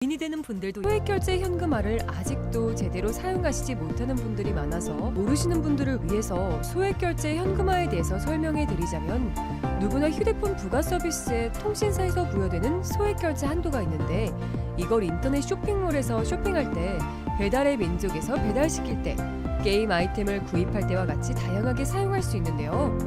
고민이 되는 분들도 소액결제 현금화를 아직도 제대로 사용하시지 못하는 분들이 많아서 모르시는 분들을 위해서 소액결제 현금화에 대해서 설명해 드리자면, 누구나 휴대폰 부가 서비스에 통신사에서 부여되는 소액결제 한도가 있는데, 이걸 인터넷 쇼핑몰에서 쇼핑할 때, 배달의 민족에서 배달시킬 때, 게임 아이템을 구입할 때와 같이 다양하게 사용할 수 있는데요.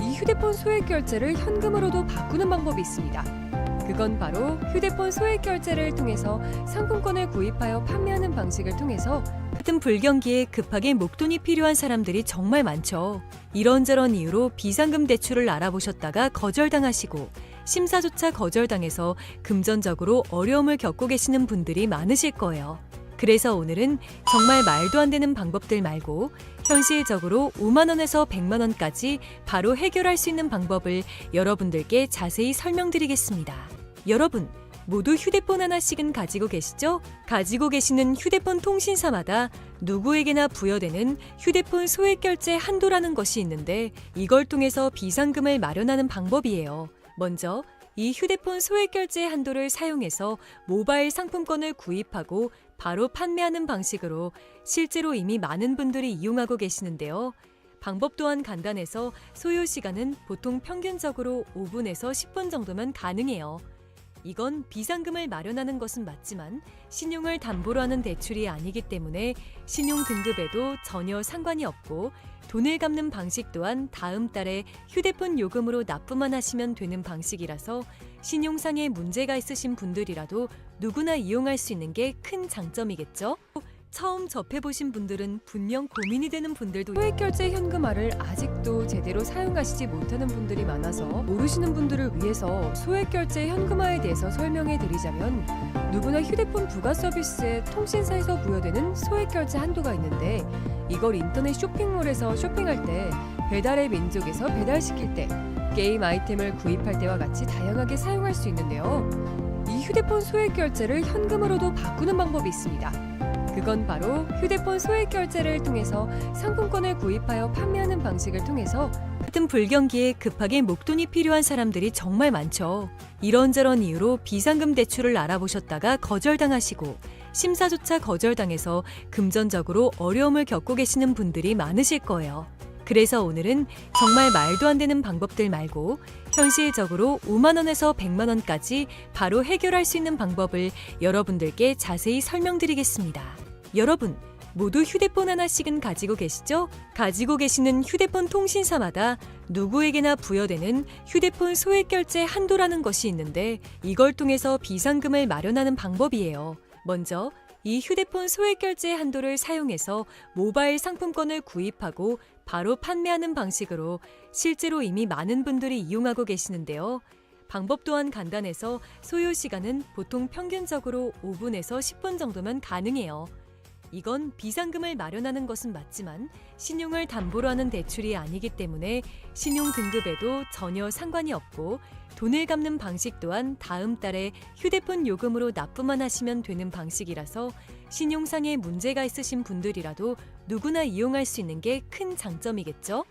이 휴대폰 소액결제를 현금으로도 바꾸는 방법이 있습니다. 그건 바로 휴대폰 소액결제를 통해서 상품권을 구입하여 판매하는 방식을 통해서, 같은 불경기에 급하게 목돈이 필요한 사람들이 정말 많죠. 이런저런 이유로 비상금 대출을 알아보셨다가 거절당하시고, 심사조차 거절당해서 금전적으로 어려움을 겪고 계시는 분들이 많으실 거예요. 그래서 오늘은 정말 말도 안 되는 방법들 말고 현실적으로 5만 원에서 100만 원까지 바로 해결할 수 있는 방법을 여러분들께 자세히 설명드리겠습니다. 여러분, 모두 휴대폰 하나씩은 가지고 계시죠? 가지고 계시는 휴대폰 통신사마다 누구에게나 부여되는 휴대폰 소액결제 한도라는 것이 있는데, 이걸 통해서 비상금을 마련하는 방법이에요. 먼저 이 휴대폰 소액결제 한도를 사용해서 모바일 상품권을 구입하고 바로 판매하는 방식으로 실제로 이미 많은 분들이 이용하고 계시는데요. 방법 또한 간단해서 소요 시간은 보통 평균적으로 5분에서 10분 정도면 가능해요. 이건 비상금을 마련하는 것은 맞지만 신용을 담보로 하는 대출이 아니기 때문에 신용 등급에도 전혀 상관이 없고, 돈을 갚는 방식 또한 다음 달에 휴대폰 요금으로 납부만 하시면 되는 방식이라서 신용상의 문제가 있으신 분들이라도 누구나 이용할 수 있는 게 큰 장점이겠죠? 처음 접해보신 분들은 분명 고민이 되는 분들도, 소액결제 현금화를 아직도 제대로 사용하시지 못하는 분들이 많아서 모르시는 분들을 위해서 소액결제 현금화에 대해서 설명해 드리자면, 누구나 휴대폰 부가 서비스에 통신사에서 부여되는 소액결제 한도가 있는데, 이걸 인터넷 쇼핑몰에서 쇼핑할 때, 배달의 민족에서 배달시킬 때, 게임 아이템을 구입할 때와 같이 다양하게 사용할 수 있는데요. 이 휴대폰 소액결제를 현금으로도 바꾸는 방법이 있습니다. 그건 바로 휴대폰 소액결제를 통해서 상품권을 구입하여 판매하는 방식을 통해서, 같은 불경기에 급하게 목돈이 필요한 사람들이 정말 많죠. 이런저런 이유로 비상금 대출을 알아보셨다가 거절당하시고, 심사조차 거절당해서 금전적으로 어려움을 겪고 계시는 분들이 많으실 거예요. 그래서 오늘은 정말 말도 안 되는 방법들 말고 현실적으로 5만 원에서 100만 원까지 바로 해결할 수 있는 방법을 여러분들께 자세히 설명드리겠습니다. 여러분, 모두 휴대폰 하나씩은 가지고 계시죠? 가지고 계시는 휴대폰 통신사마다 누구에게나 부여되는 휴대폰 소액결제 한도라는 것이 있는데, 이걸 통해서 비상금을 마련하는 방법이에요. 먼저 이 휴대폰 소액결제 한도를 사용해서 모바일 상품권을 구입하고 바로 판매하는 방식으로 실제로 이미 많은 분들이 이용하고 계시는데요. 방법 또한 간단해서 소요 시간은 보통 평균적으로 5분에서 10분 정도면 가능해요. 이건 비상금을 마련하는 것은 맞지만 신용을 담보로 하는 대출이 아니기 때문에 신용 등급에도 전혀 상관이 없고, 돈을 갚는 방식 또한 다음 달에 휴대폰 요금으로 납부만 하시면 되는 방식이라서 신용상의 문제가 있으신 분들이라도 누구나 이용할 수 있는 게 큰 장점이겠죠?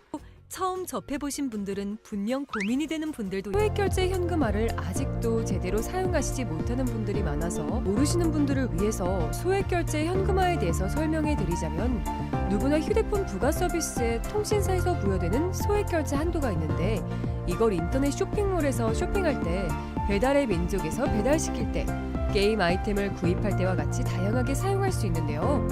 처음 접해보신 분들은 분명 고민이 되는 분들도, 소액결제 현금화를 아직도 제대로 사용하시지 못하는 분들이 많아서 모르시는 분들을 위해서 소액결제 현금화에 대해서 설명해 드리자면, 누구나 휴대폰 부가 서비스에 통신사에서 부여되는 소액결제 한도가 있는데, 이걸 인터넷 쇼핑몰에서 쇼핑할 때, 배달의 민족에서 배달시킬 때, 게임 아이템을 구입할 때와 같이 다양하게 사용할 수 있는데요.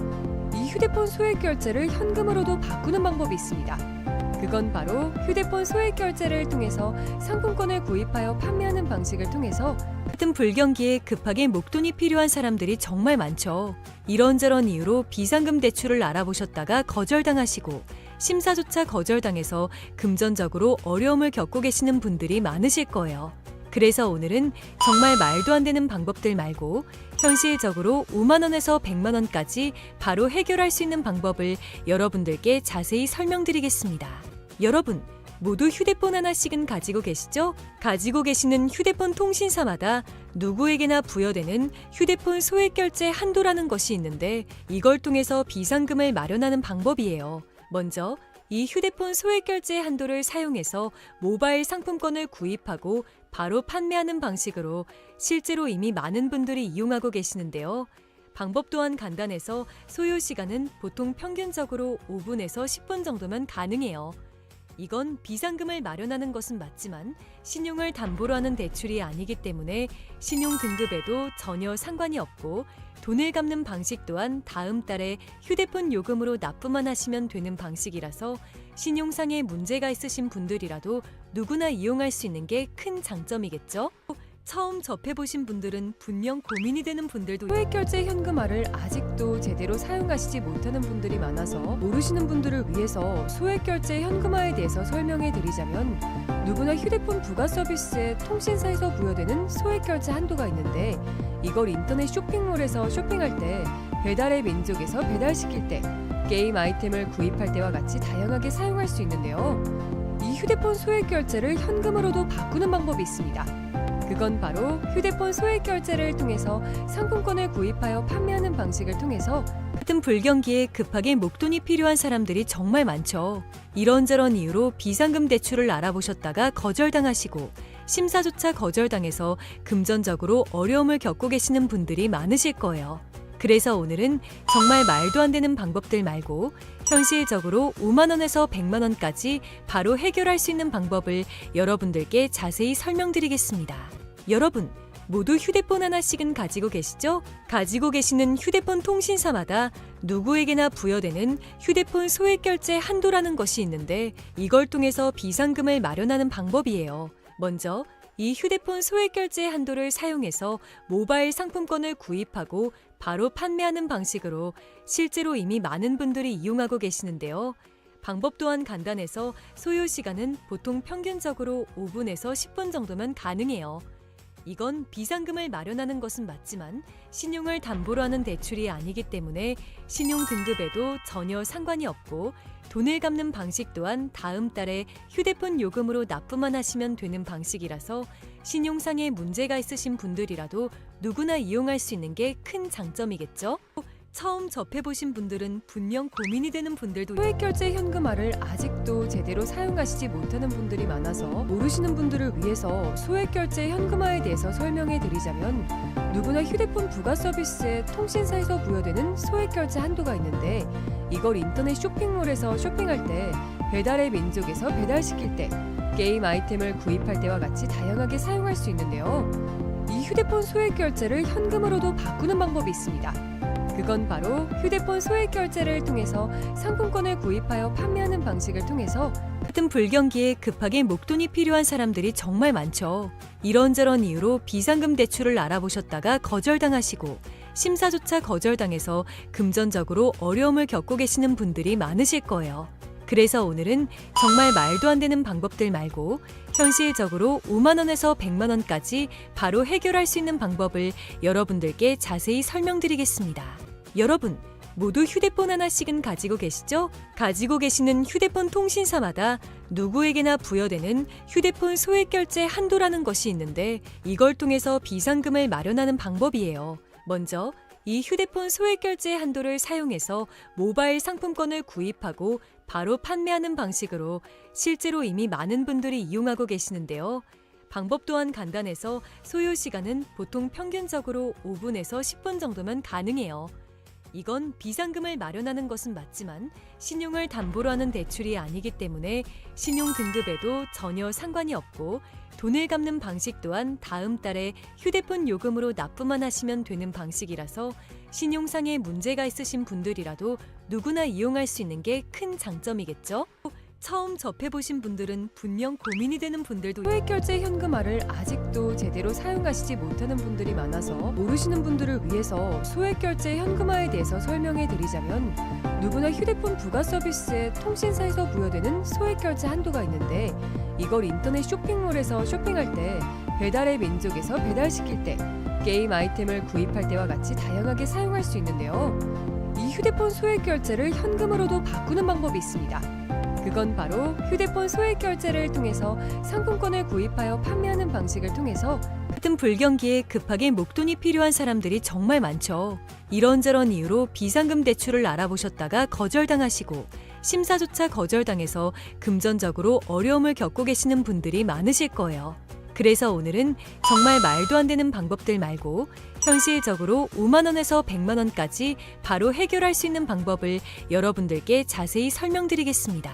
이 휴대폰 소액결제를 현금으로도 바꾸는 방법이 있습니다. 그건 바로 휴대폰 소액결제를 통해서 상품권을 구입하여 판매하는 방식을 통해서, 같은 불경기에 급하게 목돈이 필요한 사람들이 정말 많죠. 이런저런 이유로 비상금 대출을 알아보셨다가 거절당하시고, 심사조차 거절당해서 금전적으로 어려움을 겪고 계시는 분들이 많으실 거예요. 그래서 오늘은 정말 말도 안 되는 방법들 말고 현실적으로 5만 원에서 100만 원까지 바로 해결할 수 있는 방법을 여러분들께 자세히 설명드리겠습니다. 여러분, 모두 휴대폰 하나씩은 가지고 계시죠? 가지고 계시는 휴대폰 통신사마다 누구에게나 부여되는 휴대폰 소액결제 한도라는 것이 있는데, 이걸 통해서 비상금을 마련하는 방법이에요. 먼저 이 휴대폰 소액결제 한도를 사용해서 모바일 상품권을 구입하고 바로 판매하는 방식으로 실제로 이미 많은 분들이 이용하고 계시는데요. 방법 또한 간단해서 소요 시간은 보통 평균적으로 5분에서 10분 정도면 가능해요. 이건 비상금을 마련하는 것은 맞지만 신용을 담보로 하는 대출이 아니기 때문에 신용 등급에도 전혀 상관이 없고 돈을 갚는 방식 또한 다음 달에 휴대폰 요금으로 납부만 하시면 되는 방식이라서 신용상에 문제가 있으신 분들이라도 누구나 이용할 수 있는 게 큰 장점이겠죠? 처음 접해보신 분들은 분명 고민이 되는 분들도 소액결제 현금화를 아직도 제대로 사용하시지 못하는 분들이 많아서 모르시는 분들을 위해서 소액결제 현금화에 대해서 설명해 드리자면 누구나 휴대폰 부가 서비스에 통신사에서 부여되는 소액결제 한도가 있는데 이걸 인터넷 쇼핑몰에서 쇼핑할 때 배달의 민족에서 배달시킬 때 게임 아이템을 구입할 때와 같이 다양하게 사용할 수 있는데요. 이 휴대폰 소액결제를 현금으로도 바꾸는 방법이 있습니다. 그건 바로 휴대폰 소액결제를 통해서 상품권을 구입하여 판매하는 방식을 통해서 같은 불경기에 급하게 목돈이 필요한 사람들이 정말 많죠. 이런저런 이유로 비상금 대출을 알아보셨다가 거절당하시고 심사조차 거절당해서 금전적으로 어려움을 겪고 계시는 분들이 많으실 거예요. 그래서 오늘은 정말 말도 안 되는 방법들 말고 현실적으로 5만 원에서 100만 원까지 바로 해결할 수 있는 방법을 여러분들께 자세히 설명드리겠습니다. 여러분, 모두 휴대폰 하나씩은 가지고 계시죠? 가지고 계시는 휴대폰 통신사마다 누구에게나 부여되는 휴대폰 소액결제 한도라는 것이 있는데 이걸 통해서 비상금을 마련하는 방법이에요. 먼저 이 휴대폰 소액결제 한도를 사용해서 모바일 상품권을 구입하고 바로 판매하는 방식으로 실제로 이미 많은 분들이 이용하고 계시는데요. 방법 또한 간단해서 소요 시간은 보통 평균적으로 5분에서 10분 정도면 가능해요. 이건 비상금을 마련하는 것은 맞지만 신용을 담보로 하는 대출이 아니기 때문에 신용 등급에도 전혀 상관이 없고 돈을 갚는 방식 또한 다음 달에 휴대폰 요금으로 납부만 하시면 되는 방식이라서 신용상에 문제가 있으신 분들이라도 누구나 이용할 수 있는 게 큰 장점이겠죠? 처음 접해보신 분들은 분명 고민이 되는 분들도 소액결제 현금화를 아직도 제대로 사용하시지 못하는 분들이 많아서 모르시는 분들을 위해서 소액결제 현금화에 대해서 설명해 드리자면 누구나 휴대폰 부가 서비스에 통신사에서 부여되는 소액결제 한도가 있는데 이걸 인터넷 쇼핑몰에서 쇼핑할 때 배달의 민족에서 배달시킬 때 게임 아이템을 구입할 때와 같이 다양하게 사용할 수 있는데요. 이 휴대폰 소액결제를 현금으로도 바꾸는 방법이 있습니다. 그건 바로 휴대폰 소액결제를 통해서 상품권을 구입하여 판매하는 방식을 통해서 같은 불경기에 급하게 목돈이 필요한 사람들이 정말 많죠. 이런저런 이유로 비상금 대출을 알아보셨다가 거절당하시고 심사조차 거절당해서 금전적으로 어려움을 겪고 계시는 분들이 많으실 거예요. 그래서 오늘은 정말 말도 안 되는 방법들 말고 현실적으로 5만 원에서 100만 원까지 바로 해결할 수 있는 방법을 여러분들께 자세히 설명드리겠습니다. 여러분, 모두 휴대폰 하나씩은 가지고 계시죠? 가지고 계시는 휴대폰 통신사마다 누구에게나 부여되는 휴대폰 소액결제 한도라는 것이 있는데 이걸 통해서 비상금을 마련하는 방법이에요. 먼저 이 휴대폰 소액결제 한도를 사용해서 모바일 상품권을 구입하고 바로 판매하는 방식으로 실제로 이미 많은 분들이 이용하고 계시는데요. 방법 또한 간단해서 소요 시간은 보통 평균적으로 5분에서 10분 정도면 가능해요. 이건 비상금을 마련하는 것은 맞지만 신용을 담보로 하는 대출이 아니기 때문에 신용 등급에도 전혀 상관이 없고 돈을 갚는 방식 또한 다음 달에 휴대폰 요금으로 납부만 하시면 되는 방식이라서 신용상에 문제가 있으신 분들이라도 누구나 이용할 수 있는 게 큰 장점이겠죠? 처음 접해보신 분들은 분명 고민이 되는 분들도 소액결제 현금화를 아직도 제대로 사용하시지 못하는 분들이 많아서 모르시는 분들을 위해서 소액결제 현금화에 대해서 설명해 드리자면 누구나 휴대폰 부가 서비스에 통신사에서 부여되는 소액결제 한도가 있는데 이걸 인터넷 쇼핑몰에서 쇼핑할 때 배달의 민족에서 배달시킬 때 게임 아이템을 구입할 때와 같이 다양하게 사용할 수 있는데요. 이 휴대폰 소액결제를 현금으로도 바꾸는 방법이 있습니다. 그건 바로 휴대폰 소액결제를 통해서 상품권을 구입하여 판매하는 방식을 통해서 같은 불경기에 급하게 목돈이 필요한 사람들이 정말 많죠. 이런저런 이유로 비상금 대출을 알아보셨다가 거절당하시고 심사조차 거절당해서 금전적으로 어려움을 겪고 계시는 분들이 많으실 거예요. 그래서 오늘은 정말 말도 안 되는 방법들 말고 현실적으로 5만 원에서 100만 원까지 바로 해결할 수 있는 방법을 여러분들께 자세히 설명드리겠습니다.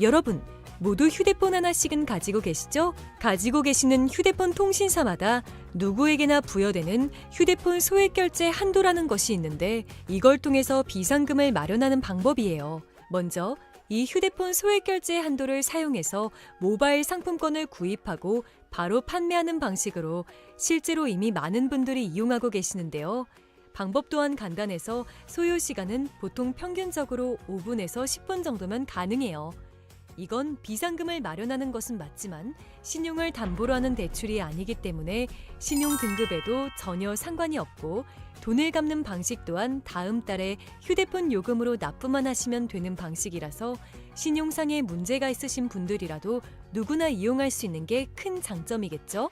여러분, 모두 휴대폰 하나씩은 가지고 계시죠? 가지고 계시는 휴대폰 통신사마다 누구에게나 부여되는 휴대폰 소액결제 한도라는 것이 있는데 이걸 통해서 비상금을 마련하는 방법이에요. 먼저 이 휴대폰 소액결제 한도를 사용해서 모바일 상품권을 구입하고 바로 판매하는 방식으로 실제로 이미 많은 분들이 이용하고 계시는데요. 방법 또한 간단해서 소요 시간은 보통 평균적으로 5분에서 10분 정도면 가능해요. 이건 비상금을 마련하는 것은 맞지만 신용을 담보로 하는 대출이 아니기 때문에 신용 등급에도 전혀 상관이 없고 돈을 갚는 방식 또한 다음 달에 휴대폰 요금으로 납부만 하시면 되는 방식이라서 신용상에 문제가 있으신 분들이라도 누구나 이용할 수 있는 게 큰 장점이겠죠?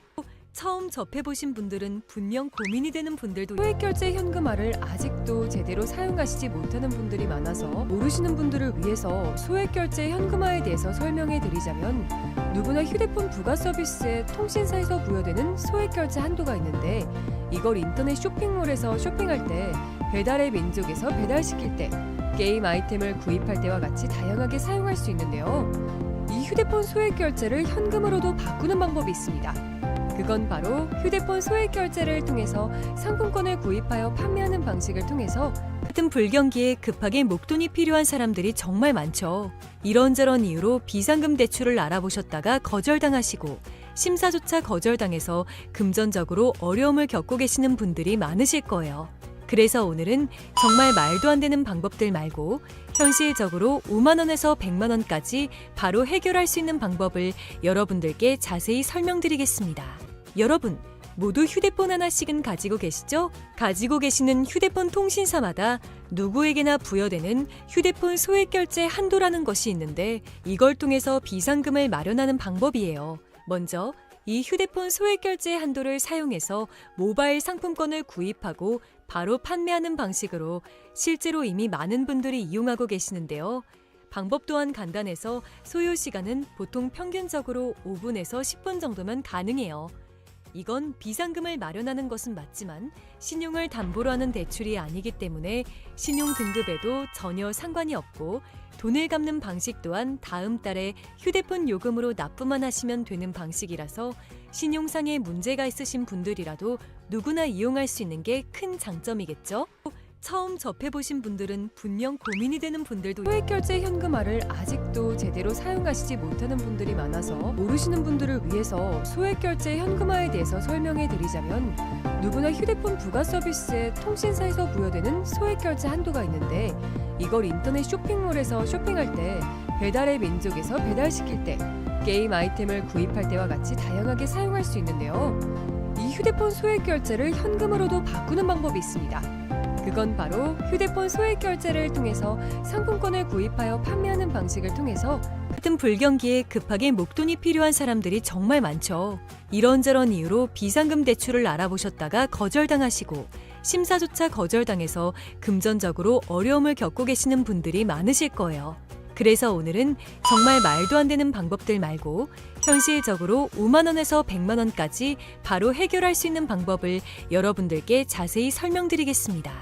처음 접해보신 분들은 분명 고민이 되는 분들도 소액결제 현금화를 아직도 제대로 사용하시지 못하는 분들이 많아서 모르시는 분들을 위해서 소액결제 현금화에 대해서 설명해 드리자면 누구나 휴대폰 부가 서비스에 통신사에서 부여되는 소액결제 한도가 있는데 이걸 인터넷 쇼핑몰에서 쇼핑할 때 배달의 민족에서 배달시킬 때 게임 아이템을 구입할 때와 같이 다양하게 사용할 수 있는데요. 이 휴대폰 소액결제를 현금으로도 바꾸는 방법이 있습니다. 그건 바로 휴대폰 소액결제를 통해서 상품권을 구입하여 판매하는 방식을 통해서 같은 불경기에 급하게 목돈이 필요한 사람들이 정말 많죠. 이런저런 이유로 비상금 대출을 알아보셨다가 거절당하시고 심사조차 거절당해서 금전적으로 어려움을 겪고 계시는 분들이 많으실 거예요. 그래서 오늘은 정말 말도 안 되는 방법들 말고 현실적으로 5만 원에서 100만 원까지 바로 해결할 수 있는 방법을 여러분들께 자세히 설명드리겠습니다. 여러분, 모두 휴대폰 하나씩은 가지고 계시죠? 가지고 계시는 휴대폰 통신사마다 누구에게나 부여되는 휴대폰 소액결제 한도라는 것이 있는데 이걸 통해서 비상금을 마련하는 방법이에요. 먼저 이 휴대폰 소액결제 한도를 사용해서 모바일 상품권을 구입하고 바로 판매하는 방식으로 실제로 이미 많은 분들이 이용하고 계시는데요. 방법 또한 간단해서 소요 시간은 보통 평균적으로 5분에서 10분 정도면 가능해요. 이건 비상금을 마련하는 것은 맞지만 신용을 담보로 하는 대출이 아니기 때문에 신용 등급에도 전혀 상관이 없고 돈을 갚는 방식 또한 다음 달에 휴대폰 요금으로 납부만 하시면 되는 방식이라서 신용상에 문제가 있으신 분들이라도 누구나 이용할 수 있는 게 큰 장점이겠죠? 처음 접해보신 분들은 분명 고민이 되는 분들도 소액결제 현금화를 아직도 제대로 사용하시지 못하는 분들이 많아서 모르시는 분들을 위해서 소액결제 현금화에 대해서 설명해 드리자면 누구나 휴대폰 부가 서비스에 통신사에서 부여되는 소액결제 한도가 있는데 이걸 인터넷 쇼핑몰에서 쇼핑할 때 배달의 민족에서 배달시킬 때 게임 아이템을 구입할 때와 같이 다양하게 사용할 수 있는데요. 이 휴대폰 소액결제를 현금으로도 바꾸는 방법이 있습니다. 그건 바로 휴대폰 소액결제를 통해서 상품권을 구입하여 판매하는 방식을 통해서 같은 불경기에 급하게 목돈이 필요한 사람들이 정말 많죠. 이런저런 이유로 비상금 대출을 알아보셨다가 거절당하시고 심사조차 거절당해서 금전적으로 어려움을 겪고 계시는 분들이 많으실 거예요. 그래서 오늘은 정말 말도 안 되는 방법들 말고 현실적으로 5만 원에서 100만 원까지 바로 해결할 수 있는 방법을 여러분들께 자세히 설명드리겠습니다.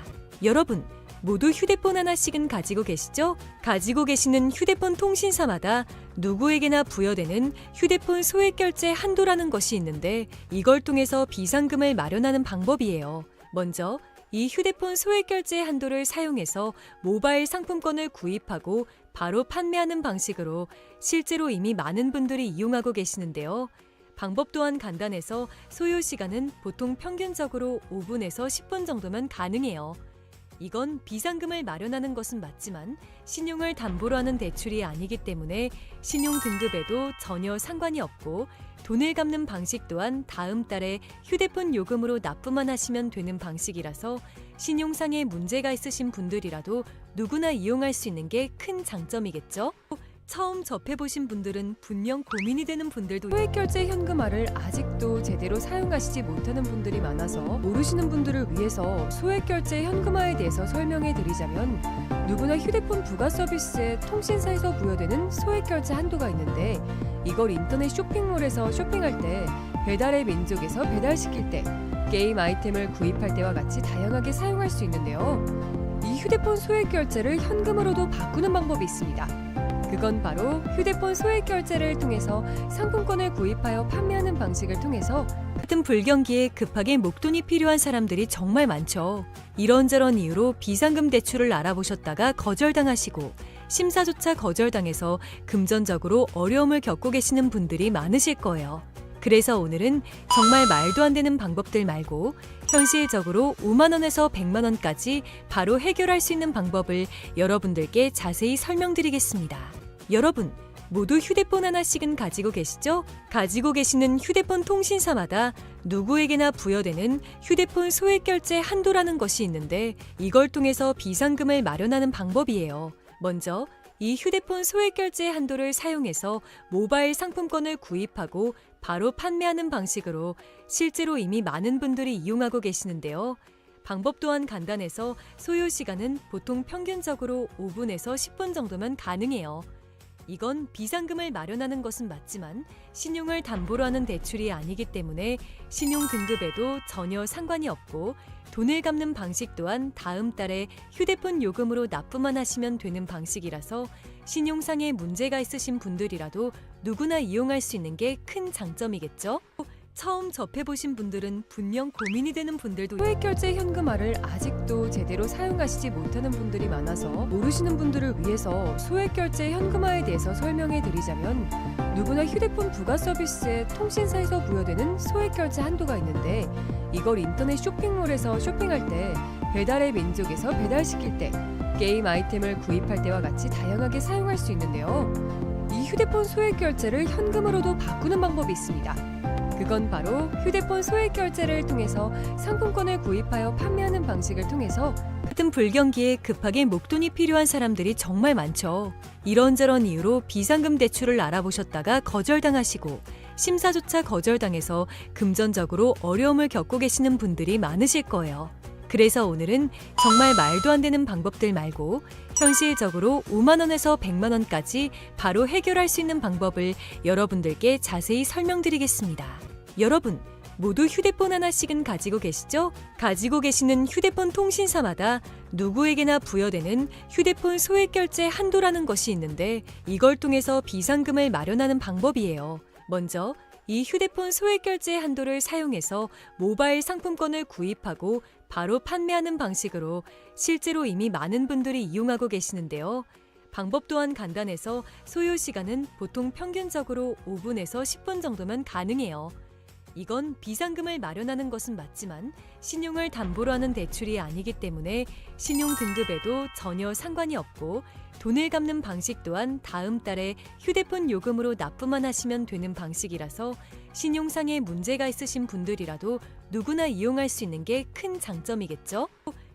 여러분, 모두 휴대폰 하나씩은 가지고 계시죠? 가지고 계시는 휴대폰 통신사마다 누구에게나 부여되는 휴대폰 소액결제 한도라는 것이 있는데 이걸 통해서 비상금을 마련하는 방법이에요. 먼저 이 휴대폰 소액결제 한도를 사용해서 모바일 상품권을 구입하고 바로 판매하는 방식으로 실제로 이미 많은 분들이 이용하고 계시는데요. 방법 또한 간단해서 소요 시간은 보통 평균적으로 5분에서 10분 정도면 가능해요. 이건 비상금을 마련하는 것은 맞지만 신용을 담보로 하는 대출이 아니기 때문에 신용 등급에도 전혀 상관이 없고 돈을 갚는 방식 또한 다음 달에 휴대폰 요금으로 납부만 하시면 되는 방식이라서 신용상에 문제가 있으신 분들이라도 누구나 이용할 수 있는 게 큰 장점이겠죠? 처음 접해보신 분들은 분명 고민이 되는 분들도 소액결제 현금화를 아직도 제대로 사용하시지 못하는 분들이 많아서 모르시는 분들을 위해서 소액결제 현금화에 대해서 설명해 드리자면 누구나 휴대폰 부가 서비스에 통신사에서 부여되는 소액결제 한도가 있는데 이걸 인터넷 쇼핑몰에서 쇼핑할 때 배달의 민족에서 배달시킬 때, 게임 아이템을 구입할 때와 같이 다양하게 사용할 수 있는데요. 이 휴대폰 소액 결제를 현금으로도 바꾸는 방법이 있습니다. 그건 바로 휴대폰 소액 결제를 통해서 상품권을 구입하여 판매하는 방식을 통해서 같은 불경기에 급하게 목돈이 필요한 사람들이 정말 많죠. 이런저런 이유로 비상금 대출을 알아보셨다가 거절당하시고 심사조차 거절당해서 금전적으로 어려움을 겪고 계시는 분들이 많으실 거예요. 그래서 오늘은 정말 말도 안 되는 방법들 말고 현실적으로 5만 원에서 100만 원까지 바로 해결할 수 있는 방법을 여러분들께 자세히 설명드리겠습니다. 여러분, 모두 휴대폰 하나씩은 가지고 계시죠? 가지고 계시는 휴대폰 통신사마다 누구에게나 부여되는 휴대폰 소액 결제 한도라는 것이 있는데 이걸 통해서 비상금을 마련하는 방법이에요. 먼저 이 휴대폰 소액 결제 한도를 사용해서 모바일 상품권을 구입하고 바로 판매하는 방식으로 실제로 이미 많은 분들이 이용하고 계시는데요. 방법 또한 간단해서 소요 시간은 보통 평균적으로 5분에서 10분 정도면 가능해요. 이건 비상금을 마련하는 것은 맞지만 신용을 담보로 하는 대출이 아니기 때문에 신용 등급에도 전혀 상관이 없고 돈을 갚는 방식 또한 다음 달에 휴대폰 요금으로 납부만 하시면 되는 방식이라서 신용상의 문제가 있으신 분들이라도 누구나 이용할 수 있는 게 큰 장점이겠죠? 처음 접해보신 분들은 분명 고민이 되는 분들도 소액결제 현금화를 아직도 제대로 사용하시지 못하는 분들이 많아서 모르시는 분들을 위해서 소액결제 현금화에 대해서 설명해 드리자면 누구나 휴대폰 부가 서비스에 통신사에서 부여되는 소액결제 한도가 있는데 이걸 인터넷 쇼핑몰에서 쇼핑할 때 배달의 민족에서 배달시킬 때 게임 아이템을 구입할 때와 같이 다양하게 사용할 수 있는데요. 이 휴대폰 소액결제를 현금으로도 바꾸는 방법이 있습니다. 그건 바로 휴대폰 소액 결제를 통해서 상품권을 구입하여 판매하는 방식을 통해서 같은 불경기에 급하게 목돈이 필요한 사람들이 정말 많죠. 이런저런 이유로 비상금 대출을 알아보셨다가 거절당하시고 심사조차 거절당해서 금전적으로 어려움을 겪고 계시는 분들이 많으실 거예요. 그래서 오늘은 정말 말도 안 되는 방법들 말고 현실적으로 5만 원에서 100만 원까지 바로 해결할 수 있는 방법을 여러분들께 자세히 설명드리겠습니다. 여러분, 모두 휴대폰 하나씩은 가지고 계시죠? 가지고 계시는 휴대폰 통신사마다 누구에게나 부여되는 휴대폰 소액 결제 한도라는 것이 있는데 이걸 통해서 비상금을 마련하는 방법이에요. 먼저 이 휴대폰 소액 결제 한도를 사용해서 모바일 상품권을 구입하고 바로 판매하는 방식으로 실제로 이미 많은 분들이 이용하고 계시는데요. 방법 또한 간단해서 소요 시간은 보통 평균적으로 5분에서 10분 정도면 가능해요. 이건 비상금을 마련하는 것은 맞지만 신용을 담보로 하는 대출이 아니기 때문에 신용 등급에도 전혀 상관이 없고 돈을 갚는 방식 또한 다음 달에 휴대폰 요금으로 납부만 하시면 되는 방식이라서 신용상의 문제가 있으신 분들이라도 누구나 이용할 수 있는 게 큰 장점이겠죠?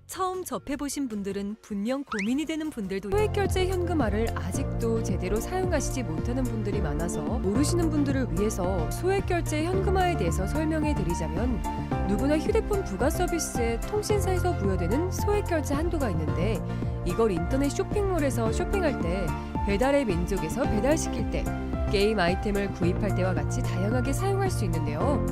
처음 접해보신 분들은 분명 고민이 되는 분들도 소액결제 현금화를 아직도 제대로 사용하시지 못하는 분들이 많아서 모르시는 분들을 위해서 소액결제 현금화에 대해서 설명해 드리자면 누구나 휴대폰 부가 서비스에 통신사에서 부여되는 소액결제 한도가 있는데 이걸 인터넷 쇼핑몰에서 쇼핑할 때 배달의 민족에서 배달시킬 때 게임 아이템을 구입할 때와 같이 다양하게 사용할 수 있는데요.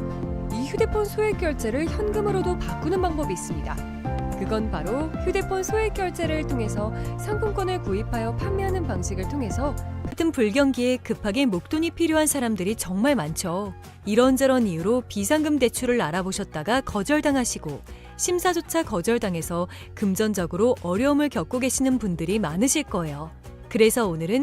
이 휴대폰 소액결제를 현금으로도 바꾸는 방법이 있습니다. 그건 바로 휴대폰 소액 결제를 통해서 상품권을 구입하여 판매하는 방식을 통해서 같은 불경기에 급하게 목돈이 필요한 사람들이 정말 많죠. 이런저런 이유로 비상금 대출을 알아보셨다가 거절당하시고 심사조차 거절당해서 금전적으로 어려움을 겪고 계시는 분들이 많으실 거예요. 그래서 오늘은